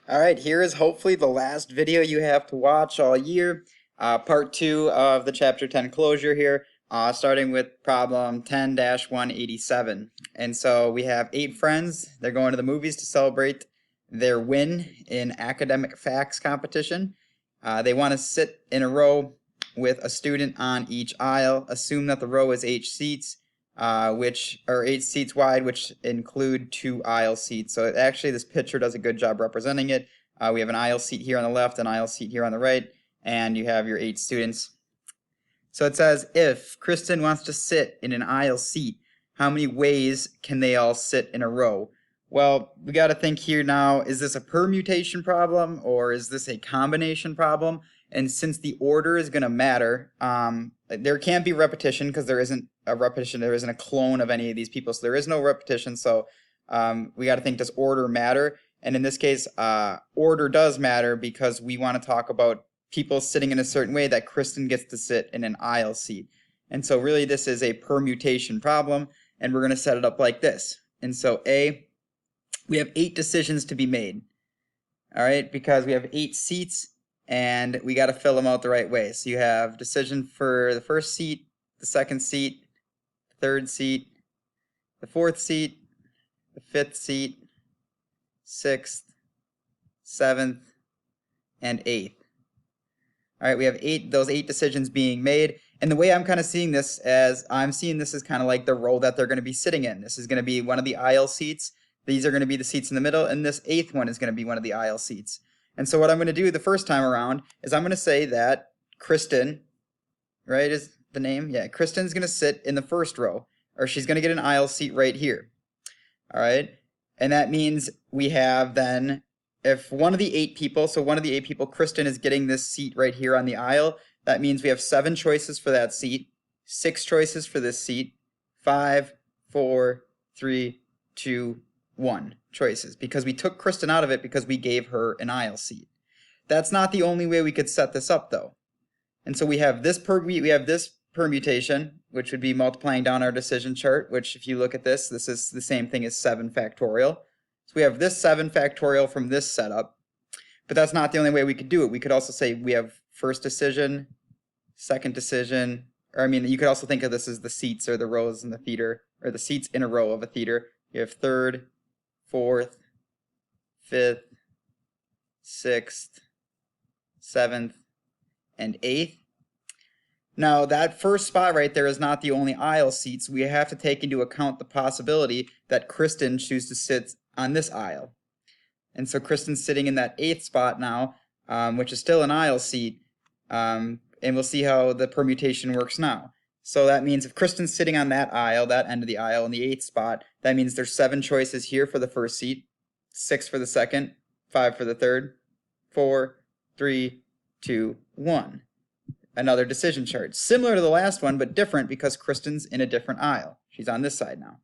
All right, here is hopefully the last video you have to watch all year. Part 2 of the Chapter 10 closure here, starting with problem 10-187. And so we have 8 friends. They're going to the movies to celebrate their win in academic facts competition. They want to sit in a row with a student on each aisle. Assume that the row is 8 seats. Which are 8 seats wide, which include 2 aisle seats. So actually this picture does a good job representing it. We have an aisle seat here on the left, an aisle seat here on the right, and you have your 8 students. So it says, if Kristen wants to sit in an aisle seat, how many ways can they all sit in a row? Well, we got to think here now, is this a permutation problem or is this a combination problem? And since the order is going to matter, there can't be repetition because there isn't a repetition, there isn't a clone of any of these people, so there is no repetition. So we got to think, does order matter? And in this case, order does matter because we want to talk about people sitting in a certain way that Kristen gets to sit in an aisle seat. And so really this is a permutation problem, and we're going to set it up like this. And so A, we have 8 decisions to be made. All right, because we have 8 seats and we got to fill them out the right way. So you have decision for the first seat, the second seat, the third seat, the fourth seat, the fifth seat, sixth, seventh, and eighth. All right, we have those 8 decisions being made. And the way I'm kind of seeing this as kind of like the row that they're going to be sitting in. This is going to be one of the aisle seats. These are going to be the seats in the middle, and this 8th one is going to be one of the aisle seats. And so what I'm going to do the first time around is I'm going to say that Kristen, right, is the name? Yeah, Kristen's going to sit in the first row, or she's going to get an aisle seat right here. All right, and that means we have then, if one of the 8 people, Kristen is getting this seat right here on the aisle, that means we have 7 choices for that seat, 6 choices for this seat, 5, 4, 3, 2, 1 choices, because we took Kristen out of it because we gave her an aisle seat. That's not the only way we could set this up though. And so we have this permutation, which would be multiplying down our decision chart, which if you look at this is the same thing as 7 factorial. So we have this 7 factorial from this setup, but that's not the only way we could do it. We could also say we have first decision, second decision, or I mean, you could also think of this as the seats or the rows in the theater, or the seats in a row of a theater. You have third, fourth, fifth, sixth, seventh, and eighth. Now, that first spot right there is not the only aisle seats. We have to take into account the possibility that Kristen chooses to sit on this aisle. And so Kristen's sitting in that 8th spot now, which is still an aisle seat. And we'll see how the permutation works now. So that means if Kristen's sitting on that aisle, that end of the aisle in the 8th spot, that means there's 7 choices here for the first seat, 6 for the second, 5 for the third, 4, 3, 2, 1. Another decision chart. Similar to the last one, but different because Kristen's in a different aisle. She's on this side now.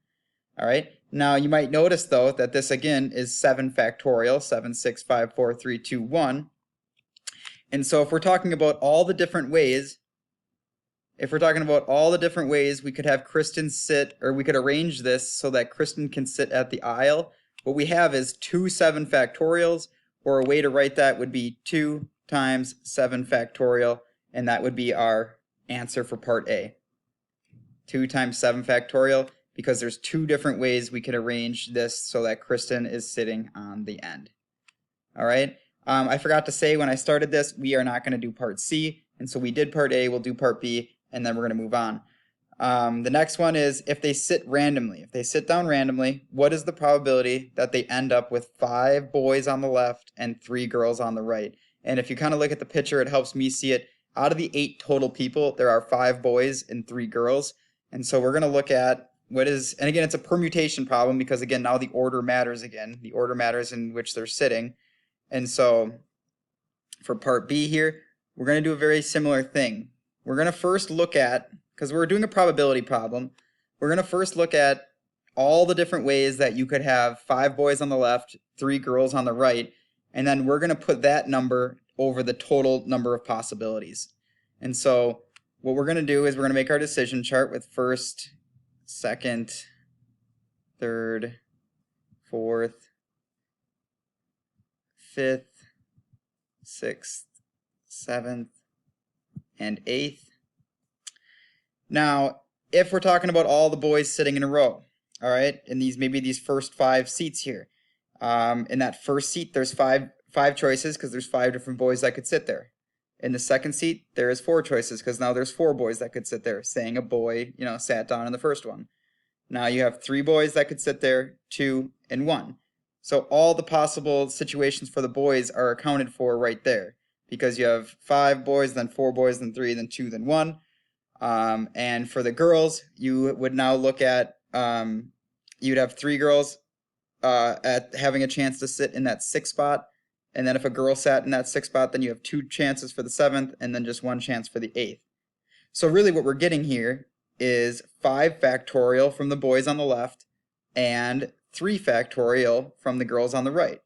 All right. Now you might notice though that this again is 7 factorial, 7, 6, 5, 4, 3, 2, 1. And so if we're talking about all the different ways, we could have Kristen sit, or we could arrange this so that Kristen can sit at the aisle. What we have is 2 7 factorials, or a way to write that would be 2 times 7 factorial, and that would be our answer for part A. 2 times 7 factorial, because there's 2 different ways we could arrange this so that Kristen is sitting on the end. All right. I forgot to say when I started this, we are not going to do part C. And so we did part A, we'll do part B, and then we're going to move on. The next one is if they sit randomly. If they sit down randomly, what is the probability that they end up with 5 boys on the left and 3 girls on the right? And if you kind of look at the picture, it helps me see it. Out of the 8 total people, there are 5 boys and 3 girls. And so we're going to look at what is, and again, it's a permutation problem because again, now the order matters again. The order matters in which they're sitting. And so for part B here, we're going to do a very similar thing. We're going to first look at, because we're doing a probability problem, we're going to first look at all the different ways that you could have 5 boys on the left, 3 girls on the right, and then we're going to put that number over the total number of possibilities. And so what we're going to do is we're going to make our decision chart with first, second, third, fourth, 5th, 6th, 7th, and 8th. Now, if we're talking about all the boys sitting in a row, all right, in maybe these first 5 seats here, in that first seat, there's five choices because there's 5 different boys that could sit there. In the second seat, there is 4 choices because now there's 4 boys that could sit there, saying a boy, sat down in the first one. Now you have 3 boys that could sit there, 2 and 1. So all the possible situations for the boys are accounted for right there because you have 5 boys, then 4 boys, then 3, then 2, then 1. And for the girls, you would now look at, you'd have 3 girls at having a chance to sit in that 6th spot. And then if a girl sat in that 6th spot, then you have 2 chances for the 7th and then just 1 chance for the 8th. So really what we're getting here is 5 factorial from the boys on the left and 3 factorial from the girls on the right.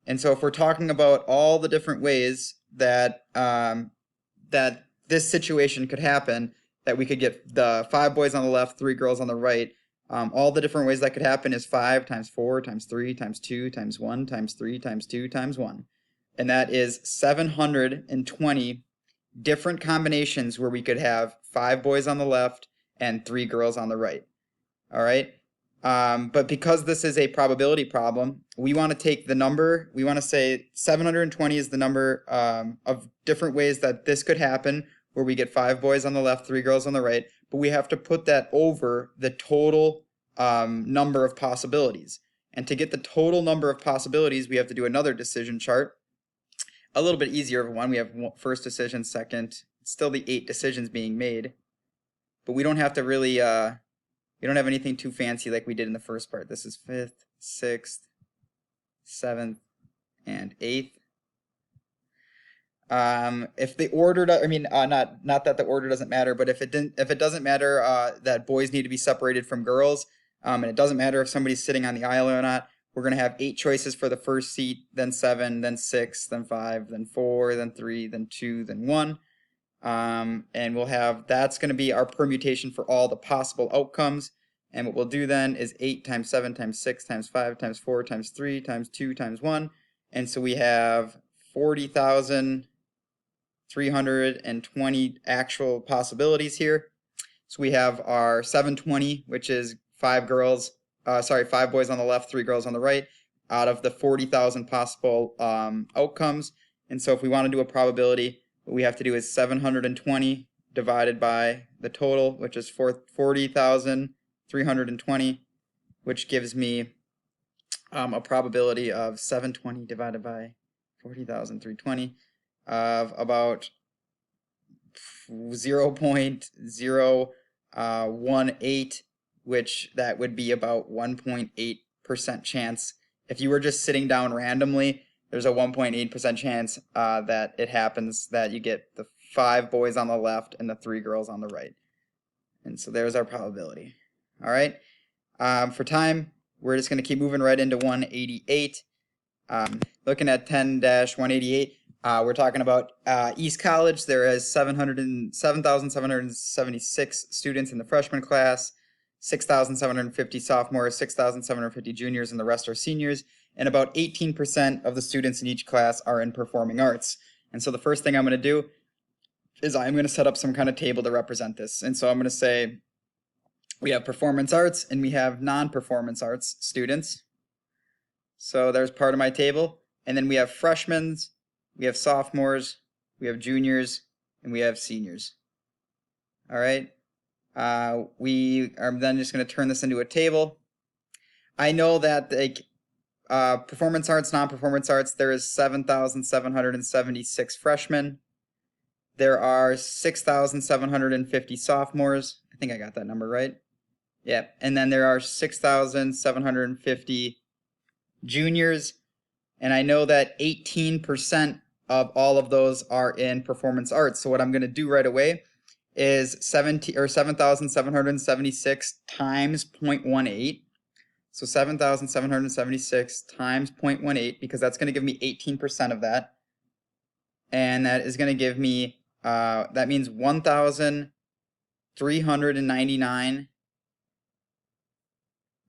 And so if we're talking about all the different ways that that this situation could happen, that we could get the 5 boys on the left, 3 girls on the right, all the different ways that could happen is 5 times 4 times 3 times 2 times 1 times 3 times 2 times 1. And that is 720 different combinations where we could have 5 boys on the left and 3 girls on the right. All right. But because this is a probability problem, we want to take the number, we want to say 720 is the number of different ways that this could happen where we get 5 boys on the left, 3 girls on the right, but we have to put that over the total number of possibilities. And to get the total number of possibilities, we have to do another decision chart. A little bit easier of one. We have first decision, second, still the 8 decisions being made, but we don't have to really, we don't have anything too fancy like we did in the first part. This is 5th, 6th, 7th, and 8th. If the order, not that the order doesn't matter, but if it doesn't matter that boys need to be separated from girls, and it doesn't matter if somebody's sitting on the aisle or not, we're going to have 8 choices for the first seat, then 7, then 6, then 5, then 4, then 3, then 2, then 1. And we'll have, that's going to be our permutation for all the possible outcomes. And what we'll do then is 8 times 7 times 6 times 5 times 4 times 3 times 2 times 1. And so we have 40,320 actual possibilities here. So we have our 720, which is 5 boys on the left, 3 girls on the right, out of the 40,000 possible outcomes. And so if we want to do a probability, what we have to do is 720 divided by the total, which is 40,320, which gives me a probability of 720 divided by 40,320 of about 0.018, which that would be about 1.8% chance. If you were just sitting down randomly, there's a 1.8% chance that it happens that you get the 5 boys on the left and the 3 girls on the right. And so there's our probability. All right. For time, we're just going to keep moving right into 188. Looking at 10-188, we're talking about East College. There is 7,776 students in the freshman class, 6,750 sophomores, 6,750 juniors, and the rest are seniors. And about 18% of the students in each class are in performing arts. And so the first thing I'm going to do is I'm going to set up some kind of table to represent this. And so I'm going to say we have performance arts and we have non-performance arts students. So there's part of my table. And then we have freshmen, we have sophomores, we have juniors, and we have seniors. All right. We are then just going to turn this into a table. I know that performance arts, non-performance arts, there is 7,776 freshmen. There are 6,750 sophomores. I think I got that number right. Yeah. And then there are 6,750 juniors. And I know that 18% of all of those are in performance arts. So what I'm going to do right away is 7,776 times 0.18. So 7,776 times 0.18, because that's going to give me 18% of that. And that is going to give me, that means 1,399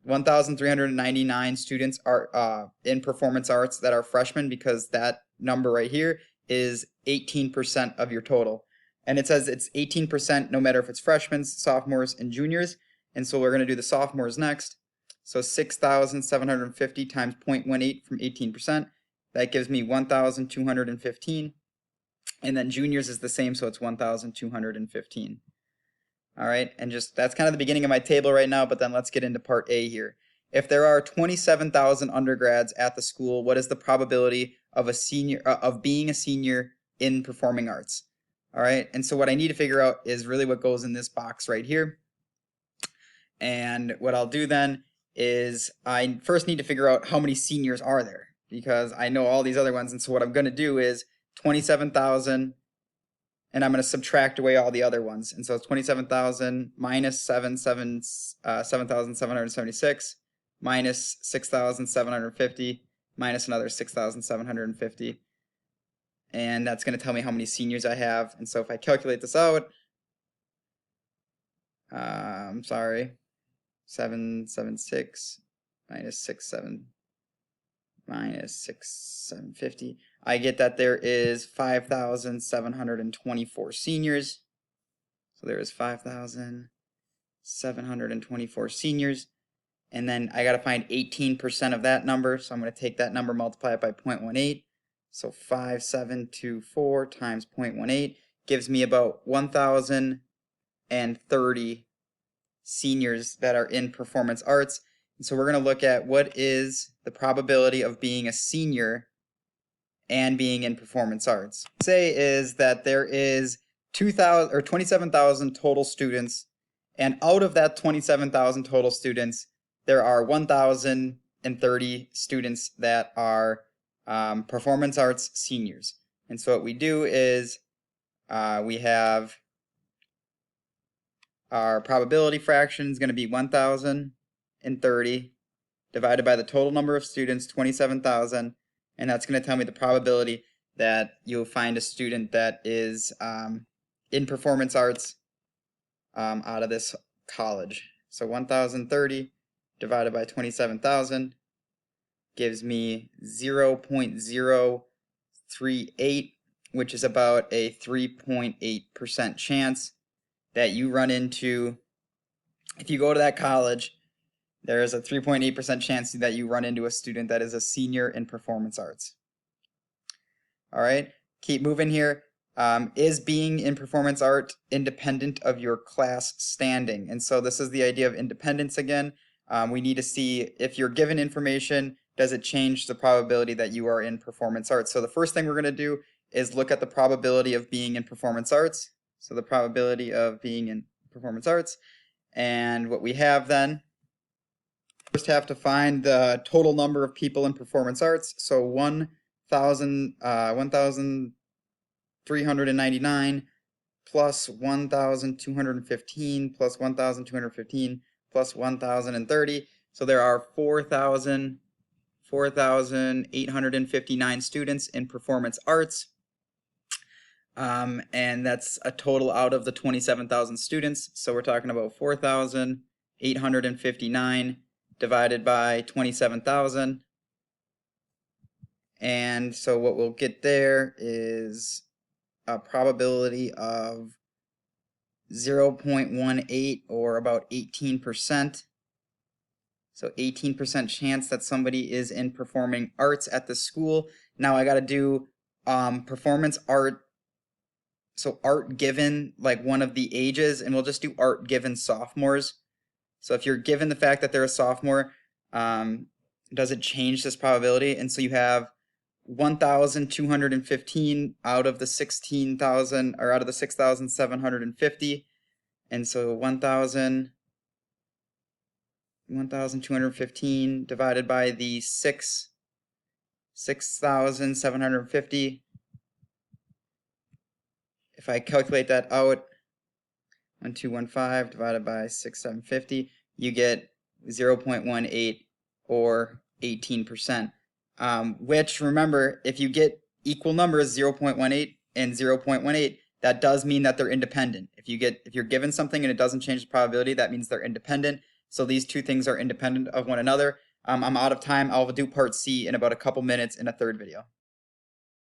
1,399 students are in performance arts that are freshmen, because that number right here is 18% of your total. And it says it's 18% no matter if it's freshmen, sophomores, and juniors. And so we're going to do the sophomores next. So 6,750 times 0.18 from 18%. That gives me 1,215. And then juniors is the same, so it's 1,215. All right, and just that's kind of the beginning of my table right now, but then let's get into part A here. If there are 27,000 undergrads at the school, what is the probability of being a senior in performing arts? All right, and so what I need to figure out is really what goes in this box right here. And what I'll do then is I first need to figure out how many seniors are there, because I know all these other ones. And so what I'm going to do is 27,000, and I'm going to subtract away all the other ones. And so it's 27,000 minus 7,776 minus 6,750 minus another 6,750. And that's going to tell me how many seniors I have. And so if I calculate this out, 776 minus 6,750. I get that there is 5,724 seniors. So there is 5,724 seniors. And then I got to find 18% of that number. So I'm going to take that number, multiply it by 0.18. So 5,724 times 0.18 gives me about 1,030 seniors that are in performance arts. And so we're going to look at what is the probability of being a senior and being in performance arts. Say is that there is 27,000 total students, and out of that 27,000 total students, there are 1,030 students that are performance arts seniors. And so what we do is we have our probability fraction is going to be 1,030 divided by the total number of students, 27,000, and that's going to tell me the probability that you'll find a student that is in performance arts out of this college. So 1,030 divided by 27,000 gives me 0.038, which is about a 3.8% chance that you run into, if you go to that college, there is a 3.8% chance that you run into a student that is a senior in performance arts. All right, keep moving here. Is being in performance art independent of your class standing? And so this is the idea of independence again. We need to see if you're given information, does it change the probability that you are in performance arts? So the first thing we're going to do is look at the probability of being in performance arts. So the probability of being in performance arts. And what we have then, first have to find the total number of people in performance arts. So 1,399 plus 1,215 plus 1,215 plus 1,030. So there are 4,859 students in performance arts. And that's a total out of the 27,000 students. So we're talking about 4,859 divided by 27,000. And so what we'll get there is a probability of 0.18, or about 18%. So 18% chance that somebody is in performing arts at the school. Now I got to do performance art. So art given like one of the ages, and we'll just do art given sophomores. So if you're given the fact that they're a sophomore, does it change this probability? And so you have 1,215 out of the 16,000, or out of the 6,750. And so 1,215 divided by the 6,750. If I calculate that out, 1,215 divided by 6,750, you get 0.18, or 18%. Which, remember, if you get equal numbers, 0.18 and 0.18, that does mean that they're independent. If you're given something and it doesn't change the probability, that means they're independent. So these two things are independent of one another. I'm out of time. I'll do part C in about a couple minutes in a third video.